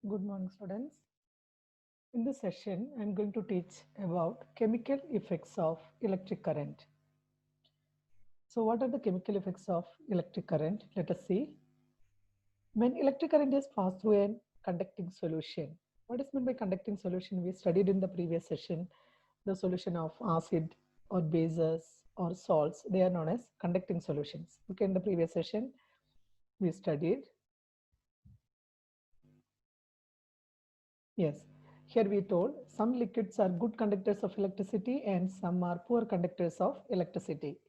Good morning, students. In this session, I'm going to teach about chemical effects of electric current. So what are the chemical effects of electric current? Let us see. When electric current is passed through a conducting solution, what is meant by conducting solution? We studied in the previous session the solution of acid or bases or salts. They are known as conducting solutions. Okay, in the previous session, we studied. Yes, here we told some liquids are good conductors of electricity and some are poor conductors of electricity.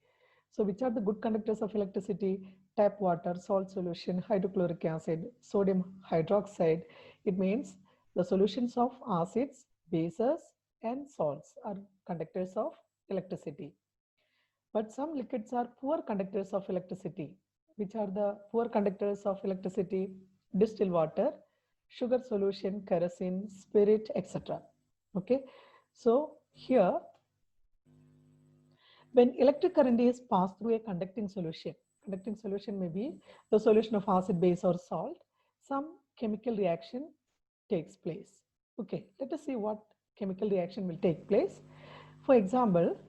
So which are the good conductors of electricity? Tap water, salt solution, hydrochloric acid, sodium hydroxide. It means the solutions of acids, bases and salts are conductors of electricity. But some liquids are poor conductors of electricity. Which are the poor conductors of electricity? Distilled water, sugar solution, kerosene, spirit, etc. Okay, so here when electric current is passed through a conducting solution may be the solution of acid, base or salt, some chemical reaction takes place. Okay, let us see what chemical reaction will take place. For example,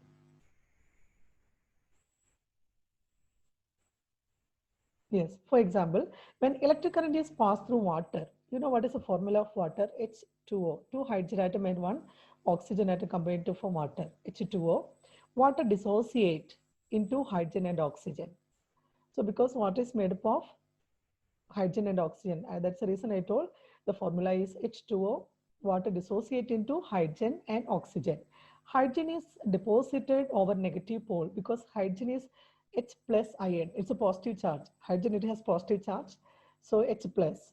yes, for example, when electric current is passed through water, you know what is the formula of water? H2O, two hydrogen atom and one oxygen atom combined to form water, H2O. Water dissociate into hydrogen and oxygen. So because water is made up of hydrogen and oxygen, that's the reason I told the formula is H2O, water dissociate into hydrogen and oxygen. Hydrogen is deposited over negative pole because hydrogen is H plus ion. It's a positive charge. Hydrogen, it has positive charge. So H plus.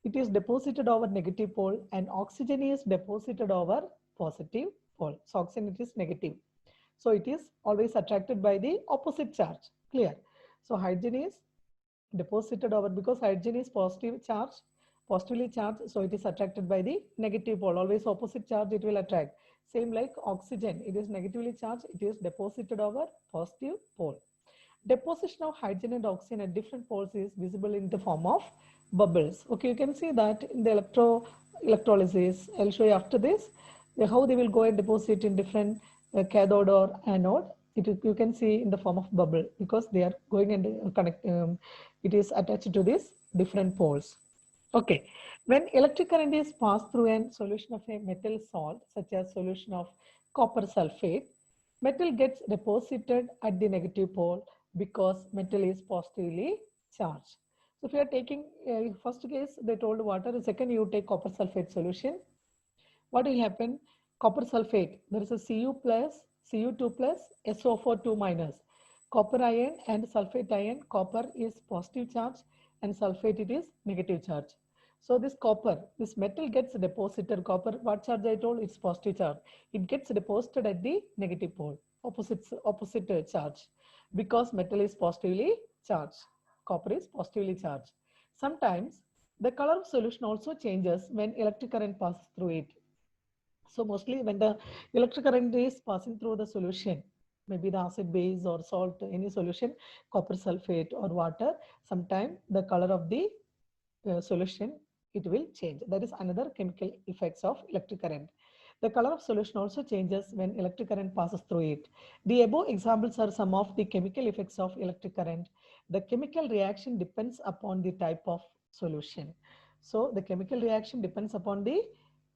It is deposited over negative pole and oxygen is deposited over positive pole. So oxygen, it is negative. So it is always attracted by the opposite charge. Clear? So hydrogen is deposited over because hydrogen is positively charged, so it is attracted by the negative pole. Always opposite charge it will attract. Same like oxygen, it is negatively charged, it is deposited over positive pole. Deposition of hydrogen and oxygen at different poles is visible in the form of bubbles. Okay, you can see that in the electrolysis. I'll show you after this how they will go and deposit in different cathode or anode. You can see in the form of bubble because they are going and connect. It is attached to these different poles. Okay, when electric current is passed through a solution of a metal salt, such as solution of copper sulfate, metal gets deposited at the negative pole because metal is positively charged. So if you are taking first case, they told water. The second, you take copper sulfate solution. What will happen? Copper sulfate, there is a Cu plus, Cu2 plus, SO4 2 minus. Copper ion and sulfate ion, copper is positive charge and sulfate it is negative charge. So this copper, this metal gets deposited, copper, what charge I told, it's positive charge. It gets deposited at the negative pole, opposite charge, because metal is positively charged, copper is positively charged. Sometimes the color of solution also changes when electric current passes through it. So mostly when the electric current is passing through the solution, maybe the acid, base or salt, any solution, copper sulfate or water, sometime the color of the solution, it will change. That is another chemical effects of electric current. The color of solution also changes when electric current passes through it. The above examples are some of the chemical effects of electric current. The chemical reaction depends upon the type of solution. So the chemical reaction depends upon the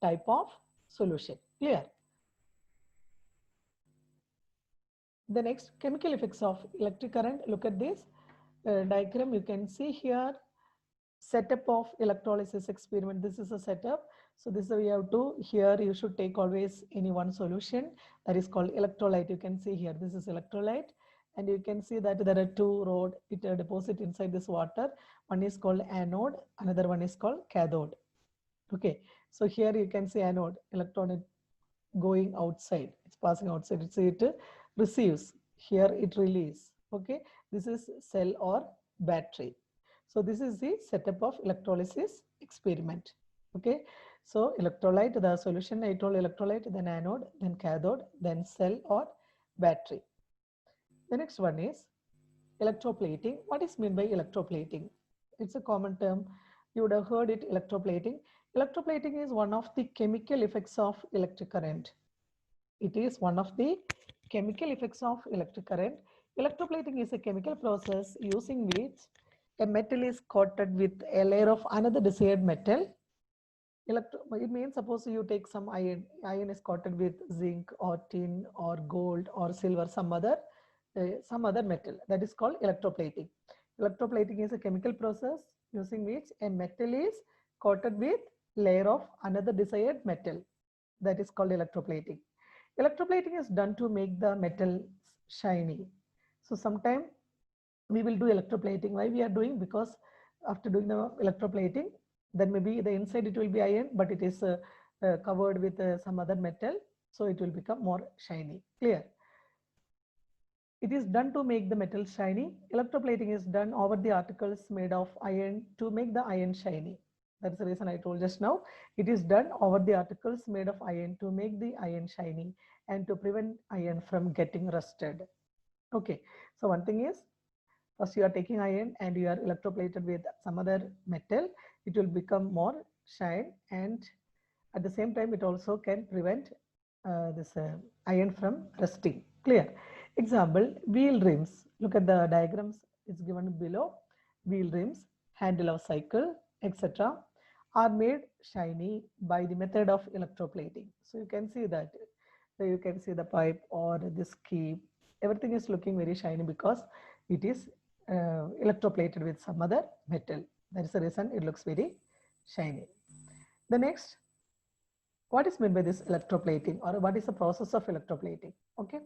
type of solution. Clear? The next, chemical effects of electric current. Look at this diagram. You can see here setup of electrolysis experiment. This is a setup. So this is we have to, here you should take always any one solution that is called electrolyte. You can see here, this is electrolyte. And you can see that there are two rods, it deposit inside this water. One is called anode, another one is called cathode. Okay, so here you can see anode, electron going outside, it's passing outside, it receives, here it release. Okay, this is cell or battery. So this is the setup of electrolysis experiment. Okay, so electrolyte, the solution I told electrolyte, then anode, then cathode, then cell or battery. The next one is electroplating. What is meant by electroplating? It's a common term, you would have heard it, electroplating. Electroplating is one of the chemical effects of electric current. It is one of the chemical effects of electric current. Electroplating is a chemical process using which a metal is coated with a layer of another desired metal. It means suppose you take some iron is coated with zinc or tin or gold or silver, some other metal. That is called electroplating. Electroplating is a chemical process using which a metal is coated with layer of another desired metal. That is called electroplating. Electroplating is done to make the metal shiny. So sometime we will do electroplating. Why we are doing? Because after doing the electroplating, then maybe the inside it will be iron, but it is covered with some other metal. So it will become more shiny. Clear? It is done to make the metal shiny. Electroplating is done over the articles made of iron to make the iron shiny. That's the reason I told just now. It is done over the articles made of iron to make the iron shiny and to prevent iron from getting rusted. Okay, so one thing is, first you are taking iron and you are electroplated with some other metal, it will become more shine, and at the same time it also can prevent this iron from rusting. Clear? Example, wheel rims. Look at the diagrams, it's given below. Wheel rims, handle of cycle, etc. are made shiny by the method of electroplating. So you can see that. So you can see the pipe or this key, everything is looking very shiny because it is electroplated with some other metal. That is the reason it looks very shiny. The next, what is meant by this electroplating, or what is the process of electroplating? Okay.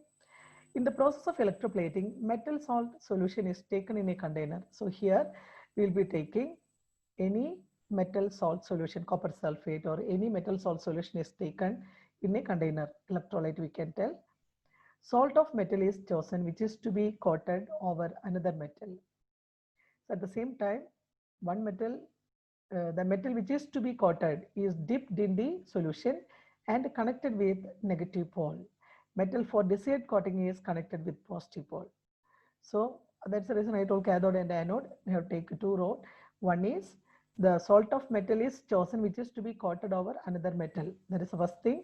In the process of electroplating, metal salt solution is taken in a container. So here we will be taking any metal salt solution, copper sulfate or any metal salt solution is taken in a container, electrolyte we can tell. Salt of metal is chosen which is to be coated over another metal. So at the same time, the metal which is to be coated is dipped in the solution and connected with negative pole. Metal for desired coating is connected with positive pole. So that's the reason I told cathode and anode. We have taken two rows. One is the salt of metal is chosen which is to be coated over another metal. That is the first thing.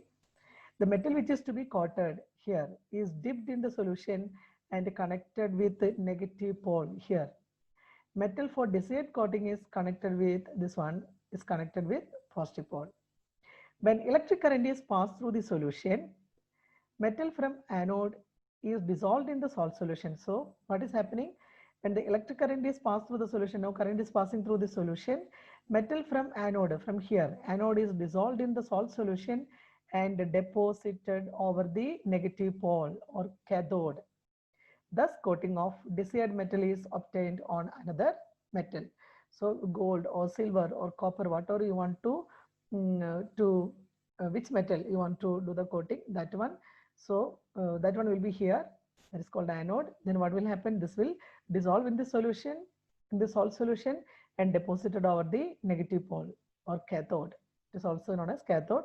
The metal which is to be coated here is dipped in the solution and connected with the negative pole here. Metal for desired coating is connected with this one, is connected with positive pole. When electric current is passed through the solution, metal from anode is dissolved in the salt solution. So what is happening? When the electric current is passed through the solution, now current is passing through the solution, metal from anode, from here, anode is dissolved in the salt solution and deposited over the negative pole or cathode. Thus, coating of desired metal is obtained on another metal. So, gold or silver or copper, whatever you want to, which metal you want to do the coating, that one. So, that one will be here. That is called anode. Then what will happen? This will dissolve in the solution, in the salt solution, and deposited over the negative pole or cathode. It is also known as cathode.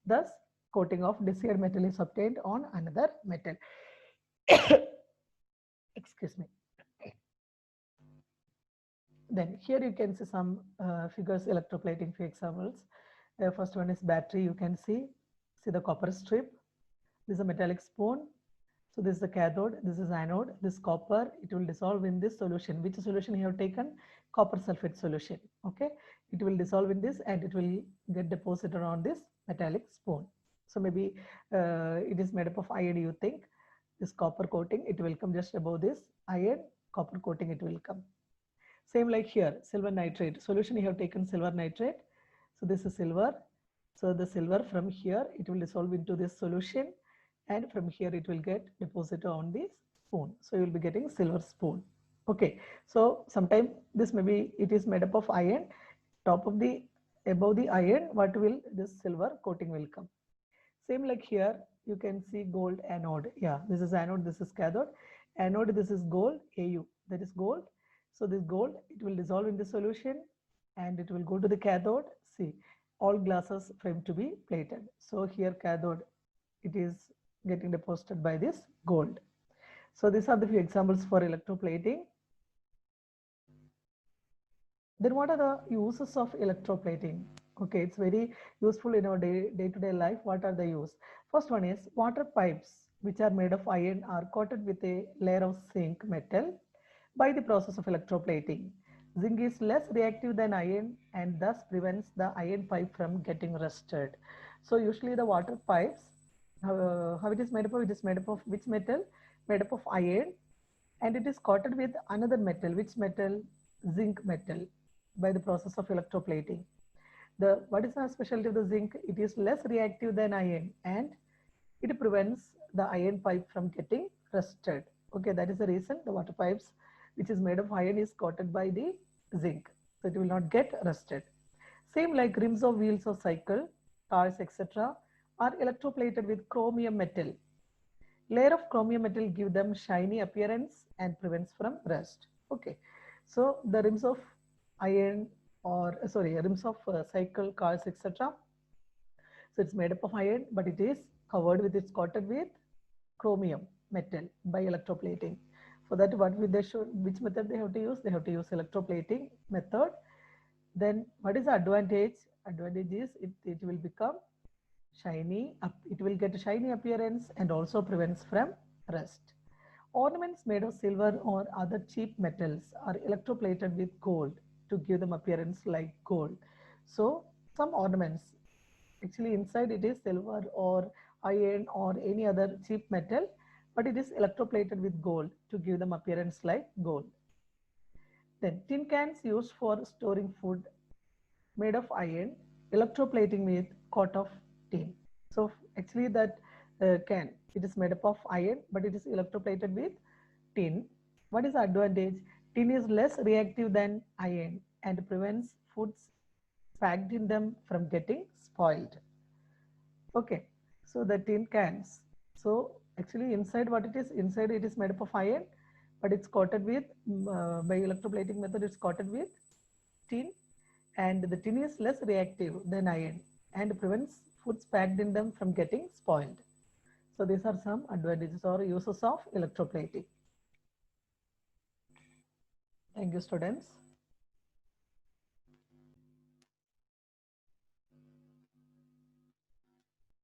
Thus, coating of desired metal is obtained on another metal. Excuse me. Then here you can see some figures, electroplating for examples. First one is battery. You can see the copper strip. This is a metallic spoon. So this is the cathode, this is anode, this copper, it will dissolve in this solution. Which solution you have taken? Copper sulfate solution. Okay, it will dissolve in this and it will get deposited on this metallic spoon. So maybe it is made up of iron, you think. This copper coating, it will come just above this iron, copper coating, it will come. Same like here, silver nitrate solution, you have taken silver nitrate. So this is silver. So the silver from here, it will dissolve into this solution. And from here it will get deposited on the spoon. So you will be getting silver spoon. Okay, so sometime this maybe it is made up of iron. Above the iron, what will this silver coating will come. Same like here, you can see gold anode. Yeah, this is anode, this is cathode. Anode, this is gold, Au, that is gold. So this gold, it will dissolve in the solution and it will go to the cathode. See, all glasses frame to be plated. So here cathode, it is getting deposited by this gold. So these are the few examples for electroplating. Then what are the uses of electroplating? Okay, it's very useful in our day-to-day life. What are the use? First one is water pipes, which are made of iron, are coated with a layer of zinc metal by the process of electroplating. Zinc is less reactive than iron and thus prevents the iron pipe from getting rusted. So usually the water pipes, how it is made up of? It is made up of which metal? Made up of iron, and it is coated with another metal. Which metal? Zinc metal, by the process of electroplating. What is the specialty of the zinc? It is less reactive than iron and it prevents the iron pipe from getting rusted. Okay, that is the reason the water pipes, which is made of iron, is coated by the zinc, so it will not get rusted. Same like rims of wheels of cycle, cars, etc., are electroplated with chromium metal. Layer of chromium metal give them shiny appearance and prevents from rust. Okay, so the rims of iron, or rims of cycle, cars, etc., so it's made up of iron, but it is covered with, it's coated with chromium metal by electroplating. For that, what will they show? Which method they have to use? They have to use electroplating method. Then what is the advantage? Advantage is it will become shiny. It will get a shiny appearance and also prevents from rust. Ornaments made of silver or other cheap metals are electroplated with gold to give them appearance like gold. So some ornaments, actually inside it is silver or iron or any other cheap metal, but it is electroplated with gold to give them appearance like gold. Then tin cans used for storing food made of iron, electroplating with coat of tin. So actually that can, it is made up of iron, but it is electroplated with tin. What is the advantage? Tin is less reactive than iron and prevents foods packed in them from getting spoiled. Okay, so the tin cans. So actually inside what it is? Inside it is made up of iron, but it's coated with, by electroplating method, it's coated with tin, and the tin is less reactive than iron and prevents foods packed in them from getting spoiled. So these are some advantages or uses of electroplating. Thank you, students.